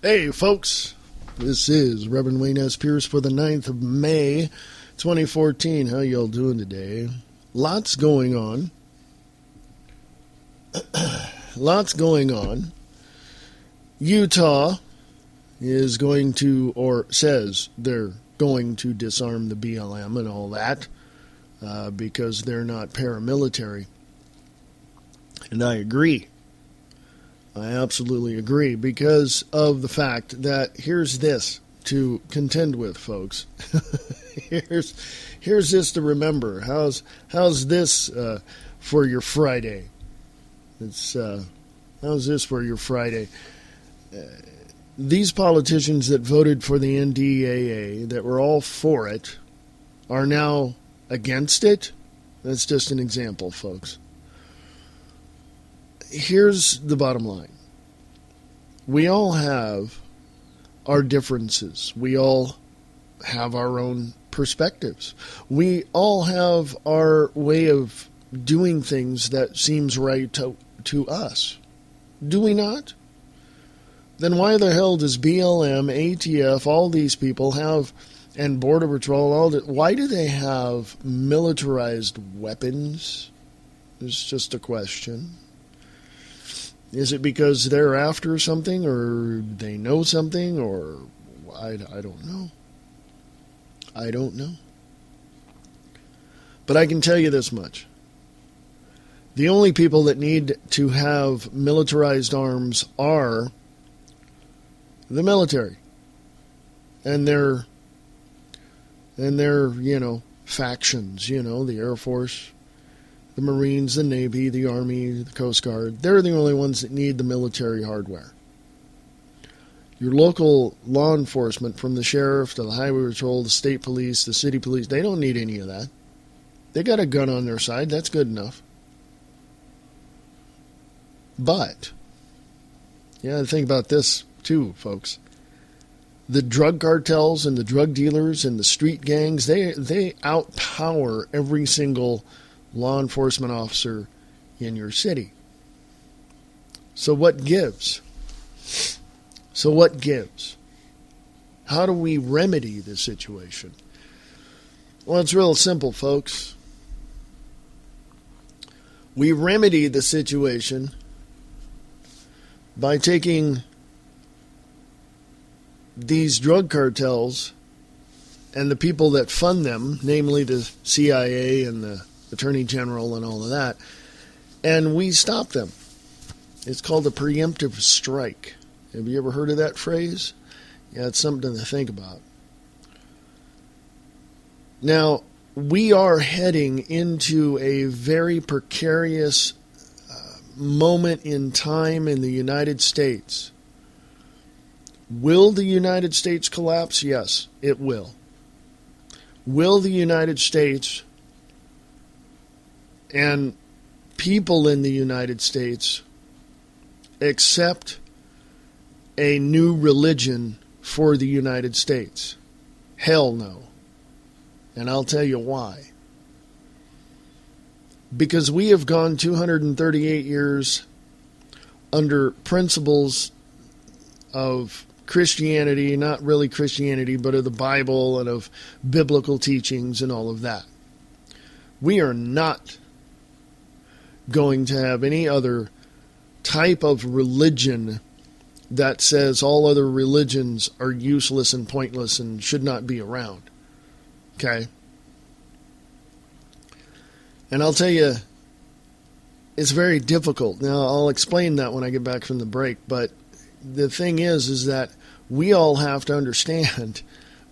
Hey, folks. This is Reverend Wayne S. Pierce for the 9th of May, 2014. How y'all doing today? Lots going on. Lots going on. Utah is going to, or says they're going to disarm the BLM and all that because they're not paramilitary. And I agree. I absolutely agree because of the fact that here's this to contend with, folks. here's this to remember. How's this for your Friday? How's this for your Friday? These politicians that voted for the NDAA, that were all for it, are now against it. That's just an example, folks. Here's the bottom line. We all have our differences. We all have our own perspectives. We all have our way of doing things that seems right to us. Do we not? Then why the hell does BLM, ATF, all these people have, and Border Patrol, all that, why do they have militarized weapons? It's just a question. Is it because they're after something, or they know something, or I don't know. I don't know. But I can tell you this much. The only people that need to have militarized arms are the military. And their factions, the Air Force, the Marines, the Navy, the Army, the Coast Guard. They're the only ones that need the military hardware. Your local law enforcement, from the sheriff to the highway patrol, the state police, the city police, they don't need any of that. They got a gun on their side. That's good enough. But, think about this too, folks. The drug cartels and the drug dealers and the street gangs, they outpower every single law enforcement officer in your city. So what gives? How do we remedy this situation? Well, it's real simple, folks. We remedy the situation by taking these drug cartels and the people that fund them, namely the CIA and the Attorney General and all of that, and we stop them. It's called a preemptive strike. Have you ever heard of that phrase? Yeah, it's something to think about. Now, we are heading into a very precarious moment in time in the United States. Will the United States collapse? Yes, it will. Will the United States and people in the United States accept a new religion for the United States? Hell no. And I'll tell you why. Because we have gone 238 years under principles of Christianity, not really Christianity, but of the Bible and of biblical teachings and all of that. We are not going to have any other type of religion that says all other religions are useless and pointless and should not be around. Okay? And I'll tell you, it's very difficult. Now, I'll explain that when I get back from the break, but the thing is that we all have to understand.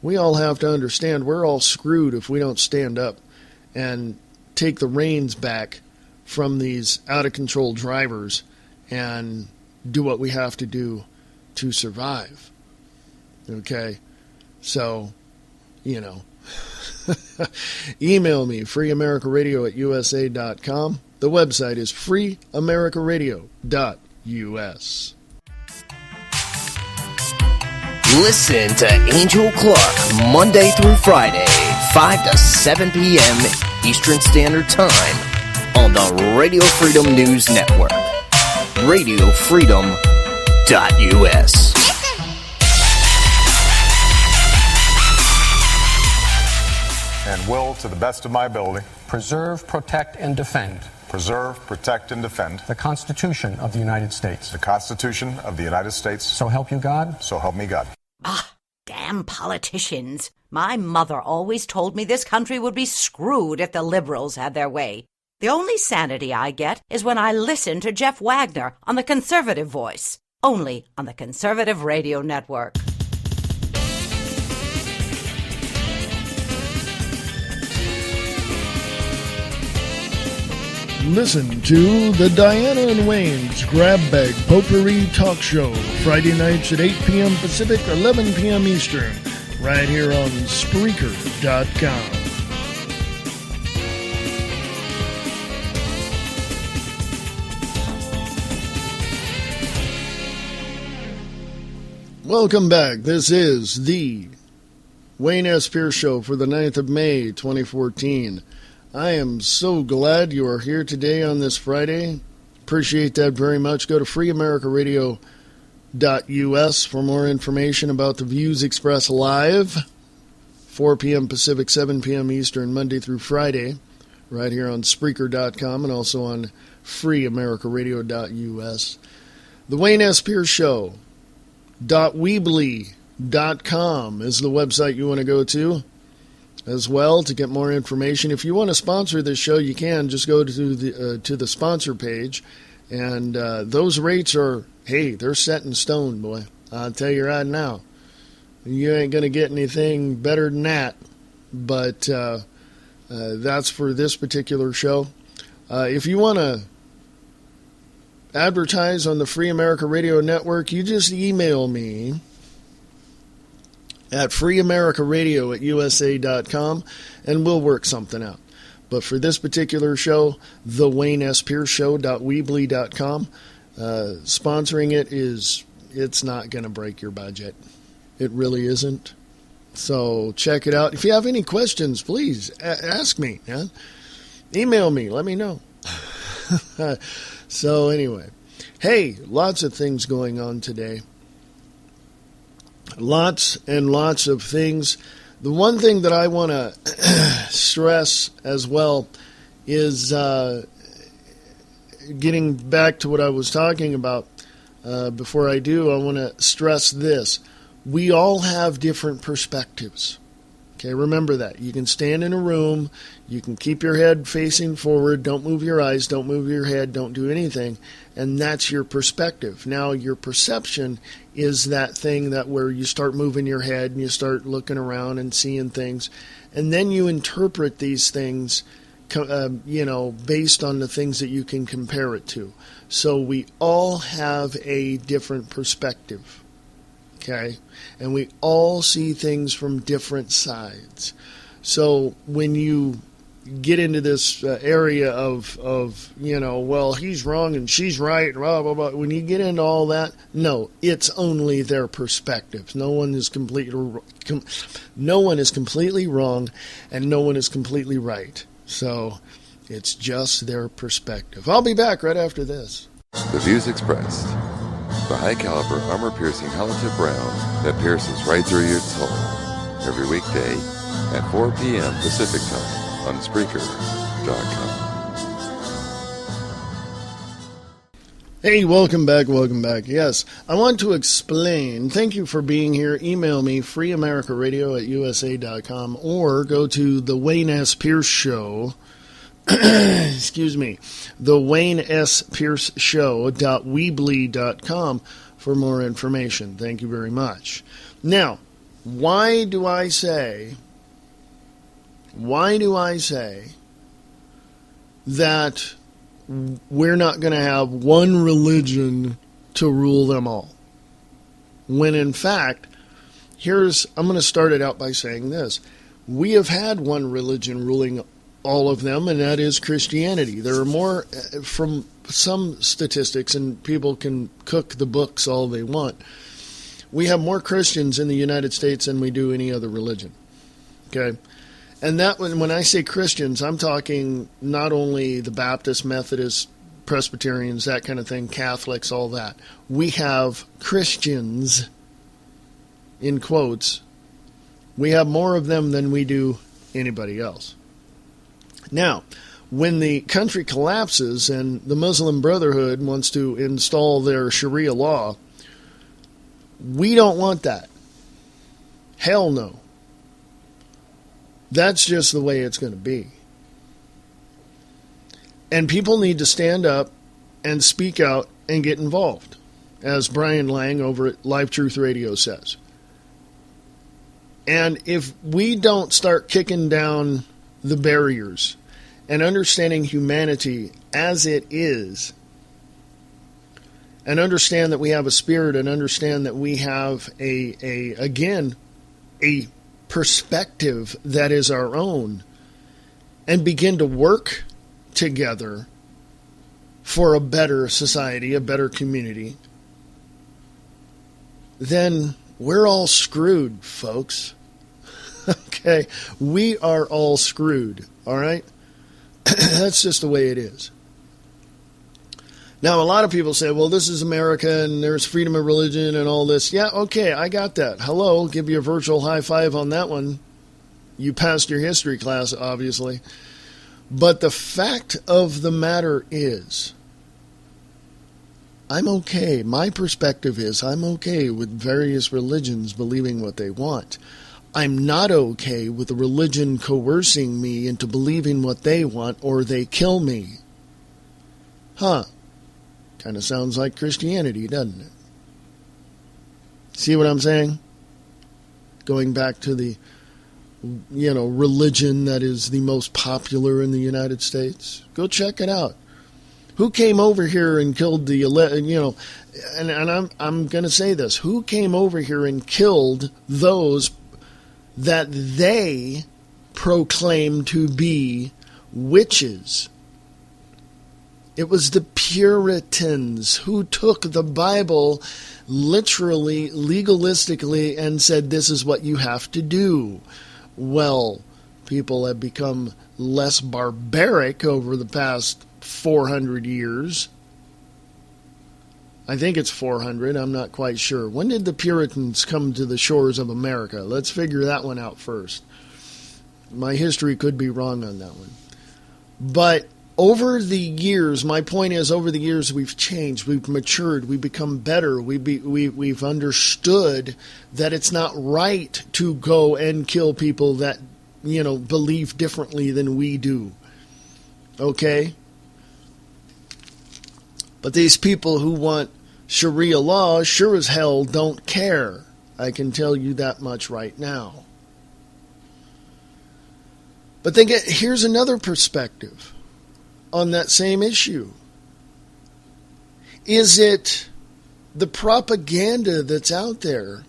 We're all screwed if we don't stand up and take the reins back from these out-of-control drivers and do what we have to do to survive. Okay? So, email me, freeamericaradio@usa.com. The website is freeamericaradio.us. Listen to Angel Clark Monday through Friday, 5 to 7 p.m. Eastern Standard Time on the Radio Freedom News Network. RadioFreedom.us. and will, to the best of my ability, preserve, protect, and defend preserve, protect, and defend the Constitution of the United States. the Constitution of the United States. So help you God. So help me God. Ah, damn politicians. My mother always told me this country would be screwed if the liberals had their way. The only sanity I get is when I listen to Jeff Wagner on the Conservative Voice, only on the Conservative Radio Network. Listen to the Diana and Wayne's Grab Bag Potpourri Talk Show, Friday nights at 8 p.m. Pacific, 11 p.m. Eastern, right here on Spreaker.com. Welcome back. This is the Wayne S. Pierce Show for the 9th of May, 2014. I am so glad you are here today on this Friday. Appreciate that very much. Go to freeamericaradio.us for more information about the views expressed live, 4 p.m. Pacific, 7 p.m. Eastern, Monday through Friday, right here on Spreaker.com and also on freeamericaradio.us. The Wayne S. Pierce Show. .weebly.com is the website you want to go to as well to get more information. If you want to sponsor this show, you can. Just go to the sponsor page, and those rates are, hey, they're set in stone, boy. I'll tell you right now. You ain't going to get anything better than that, but that's for this particular show. If you want to advertise on the Free America Radio Network, you just email me at freeamericaradio@usa.com, and we'll work something out. But for this particular show, the Wayne S. Pierce Show.weebly.com, sponsoring it it's not going to break your budget. It really isn't. So check it out. If you have any questions, please ask me. Yeah? Email me. Let me know. So anyway, hey, lots of things going on today. Lots and lots of things. The one thing that I want to stress as well is getting back to what I was talking about. Before I do, I want to stress this. We all have different perspectives. Okay, remember that. You can stand in a room, you can keep your head facing forward, don't move your eyes, don't move your head, don't do anything, and that's your perspective. Now, your perception is that thing that where you start moving your head and you start looking around and seeing things, and then you interpret these things, based on the things that you can compare it to. So we all have a different perspective. Okay, and we all see things from different sides. So when you get into this area of well, he's wrong and she's right, blah, blah, blah. When you get into all that, no, it's only their perspective. No one is completely wrong, and no one is completely right. So it's just their perspective. I'll be back right after this. The views expressed. The high-caliber, armor-piercing halotip round that pierces right through your soul. Every weekday at 4 p.m. Pacific Time on Spreaker.com. Hey, welcome back. Yes, I want to explain. Thank you for being here. Email me, freeamericaradio@usa.com, or go to the Wayne S. Pierce Show. Excuse me, the Wayne S. Pierce Show.weebly.com for more information. Thank you very much. Now, why do I say that we're not going to have one religion to rule them all? When in fact, I'm going to start it out by saying this. We have had one religion ruling all of them, and that is Christianity. There are more, from some statistics, and people can cook the books all they want, we have more Christians in the United States than we do any other religion. Okay? And that, when I say Christians, I'm talking not only the Baptist, Methodist, Presbyterians, that kind of thing, Catholics, all that. We have Christians, in quotes. We have more of them than we do anybody else. Now, when the country collapses and the Muslim Brotherhood wants to install their Sharia law, we don't want that. Hell no. That's just the way it's going to be. And people need to stand up and speak out and get involved, as Brian Lang over at Live Truth Radio says. And if we don't start kicking down the barriers and understanding humanity as it is, and understand that we have a spirit, and understand that we have a perspective that is our own, and begin to work together for a better society, a better community, then we're all screwed, folks. Okay? We are all screwed, all right? That's just the way it is. Now, a lot of people say, well, this is America and there's freedom of religion and all this. Yeah, okay, I got that. Hello, give you a virtual high five on that one. You passed your history class, obviously. But the fact of the matter is, I'm okay. My perspective is I'm okay with various religions believing what they want. I'm not okay with a religion coercing me into believing what they want, or they kill me. Huh. Kind of sounds like Christianity, doesn't it? See what I'm saying? Going back to the, religion that is the most popular in the United States. Go check it out. Who came over here and killed and I'm going to say this. Who came over here and killed those that they proclaim to be witches? It was the Puritans who took the Bible literally, legalistically, and said, this is what you have to do. Well, people have become less barbaric over the past 400 years. I think it's 400. I'm not quite sure. When did the Puritans come to the shores of America? Let's figure that one out first. My history could be wrong on that one. But over the years, my point is, over the years we've changed, we've matured, we've become better, we've understood that it's not right to go and kill people that, believe differently than we do. Okay? But these people who want Sharia law sure as hell don't care. I can tell you that much right now. But then here's another perspective on that same issue. Is it the propaganda that's out there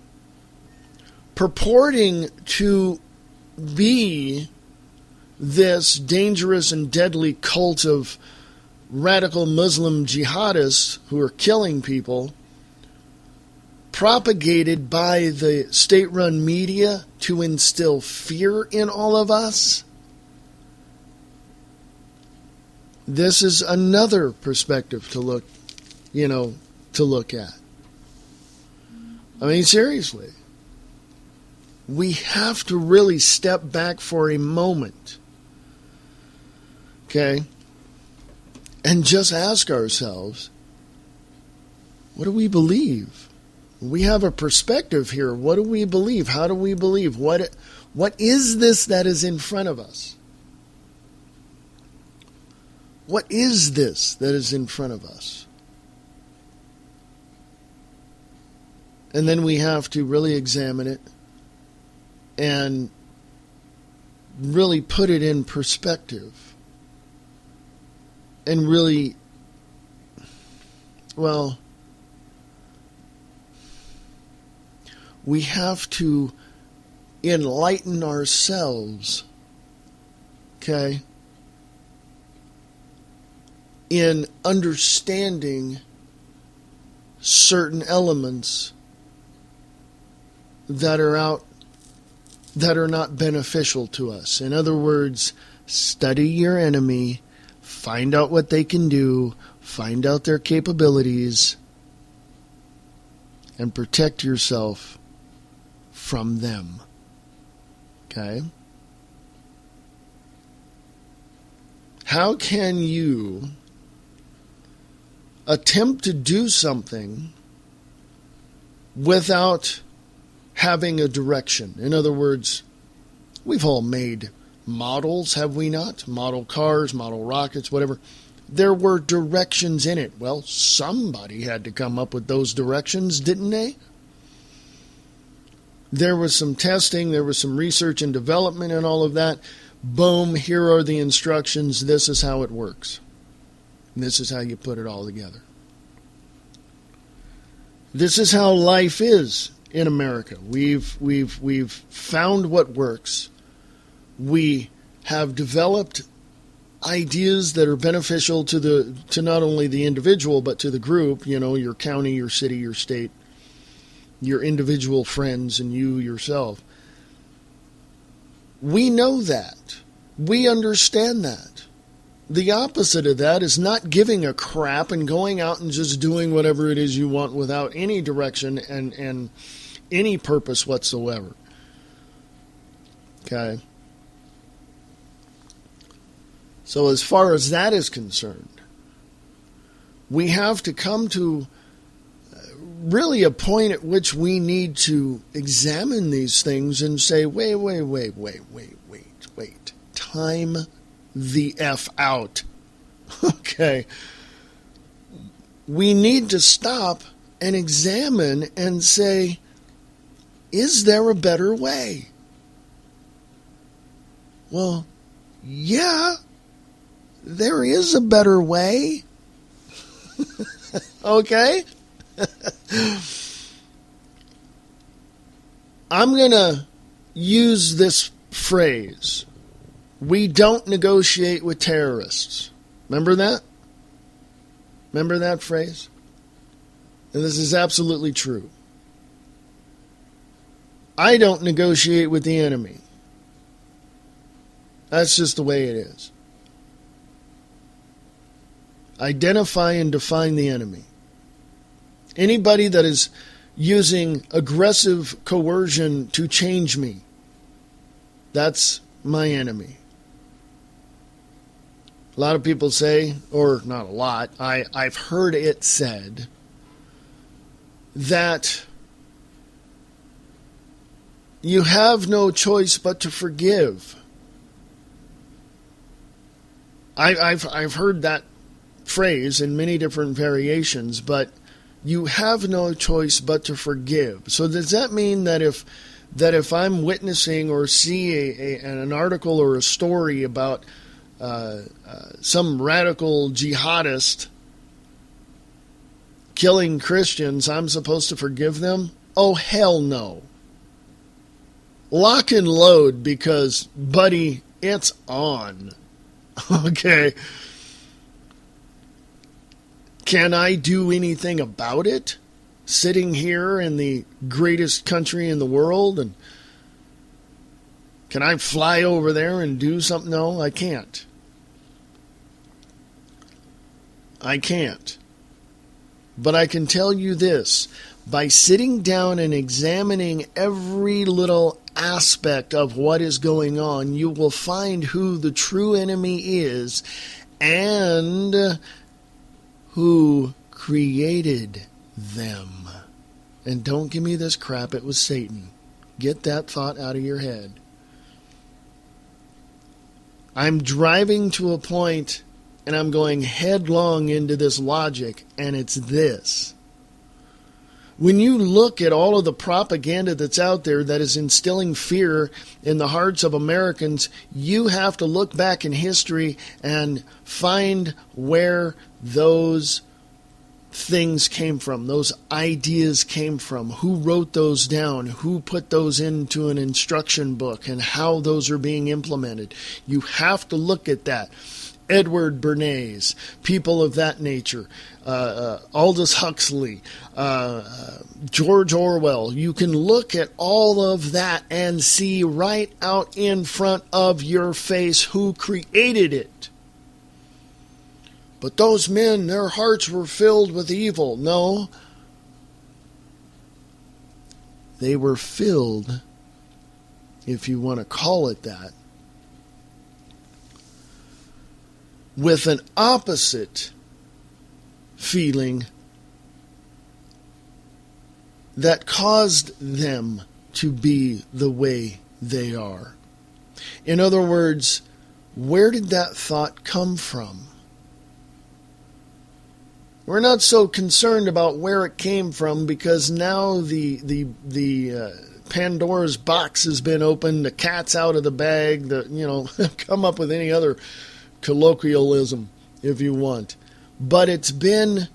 purporting to be this dangerous and deadly cult of radical Muslim jihadists who are killing people, propagated by the state-run media to instill fear in all of us? This is another perspective to look at. I mean, seriously. We have to really step back for a moment. Okay? And just ask ourselves, what do we believe? We have a perspective here. What do we believe? How do we believe? What is this that is in front of us? What is this that is in front of us? And then we have to really examine it and really put it in perspective. And really, we have to enlighten ourselves, okay, in understanding certain elements that are not beneficial to us. In other words, study your enemy. Find out what they can do, find out their capabilities, and protect yourself from them. Okay? How can you attempt to do something without having a direction? In other words, we've all made models, have we not? Model cars, model rockets, whatever. There were directions in it. Well, somebody had to come up with those directions, didn't they? There was some testing, there was some research and development and all of that. Boom, here are the instructions. This is how it works. This is how you put it all together. This is how life is in America. We've found what works. We have developed ideas that are beneficial to not only the individual but to the group, your county, your city, your state, your individual friends, and you yourself. We know that. We understand that. The opposite of that is not giving a crap and going out and just doing whatever it is you want without any direction and any purpose whatsoever. Okay? So as far as that is concerned, we have to come to really a point at which we need to examine these things and say, wait. Time the F out. Okay. We need to stop and examine and say, is there a better way? Well, yeah, there is a better way. Okay? I'm going to use this phrase. We don't negotiate with terrorists. Remember that? Remember that phrase? And this is absolutely true. I don't negotiate with the enemy. That's just the way it is. Identify and define the enemy. Anybody that is using aggressive coercion to change me, that's my enemy. A lot of people say, or not a lot, I've heard it said that you have no choice but to forgive. I've heard that phrase in many different variations, but you have no choice but to forgive. So does that mean that if I'm witnessing or see an article or a story about some radical jihadist killing Christians, I'm supposed to forgive them? Oh, hell no. Lock and load, because, buddy, it's on. Okay. Can I do anything about it? Sitting here in the greatest country in the world, and can I fly over there and do something? No, I can't. I can't. But I can tell you this. By sitting down and examining every little aspect of what is going on, you will find who the true enemy is and who created them. And don't give me this crap, it was Satan. Get that thought out of your head. I'm driving to a point and I'm going headlong into this logic, and it's this. When you look at all of the propaganda that's out there that is instilling fear in the hearts of Americans, you have to look back in history and find where those things came from, those ideas came from, who wrote those down, who put those into an instruction book, and how those are being implemented. You have to look at that. Edward Bernays, people of that nature, Aldous Huxley, George Orwell. You can look at all of that and see right out in front of your face who created it. But those men, their hearts were filled with evil. No. They were filled, if you want to call it that, with an opposite feeling that caused them to be the way they are. In other words, where did that thought come from? We're not so concerned about where it came from, because now the Pandora's box has been opened, the cat's out of the bag, come up with any other colloquialism if you want. But it's been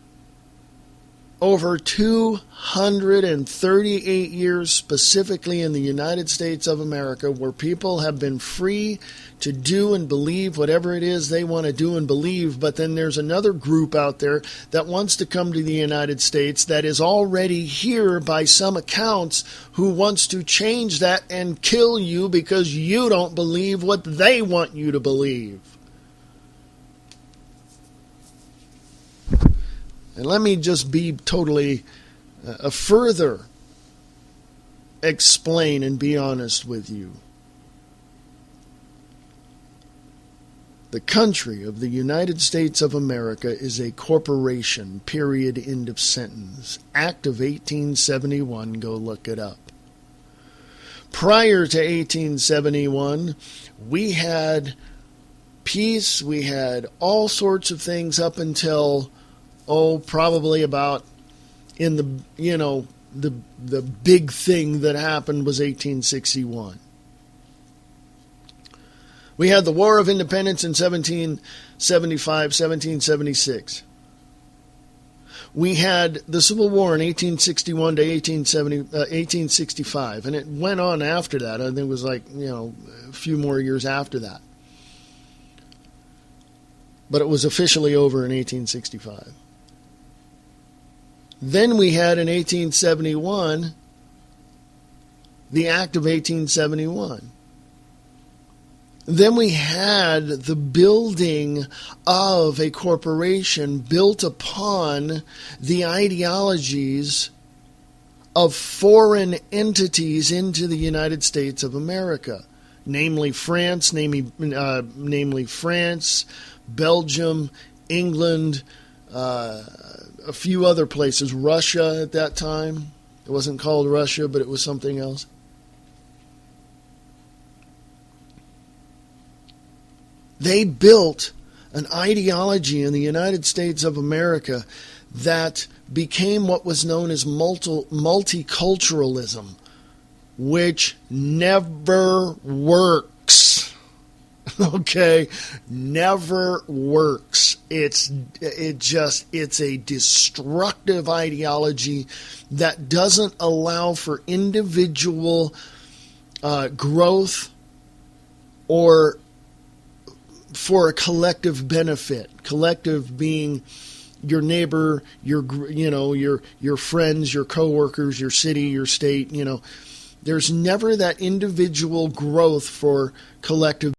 over 238 years, specifically in the United States of America, where people have been free to do and believe whatever it is they want to do and believe. But then there's another group out there that wants to come to the United States that is already here by some accounts, who wants to change that and kill you because you don't believe what they want you to believe. And let me just be totally further explain and be honest with you. The country of the United States of America is a corporation, period, end of sentence. Act of 1871, go look it up. Prior to 1871, we had peace, we had all sorts of things up until, probably about in the big thing that happened was 1861. We had the War of Independence in 1775, 1776. We had the Civil War in 1861 to 1865, and it went on after that. I think it was a few more years after that. But it was officially over in 1865. Then we had in 1871 the Act of 1871. Then we had the building of a corporation built upon the ideologies of foreign entities into the United States of America, namely France, Belgium, England, a few other places, Russia at that time. It wasn't called Russia, but it was something else. They built an ideology in the United States of America that became what was known as multiculturalism, which never works. Okay? Never works. It's a destructive ideology that doesn't allow for individual growth or for a collective benefit. Collective being your neighbor, your friends, your coworkers, your city, your state. There's never that individual growth for collective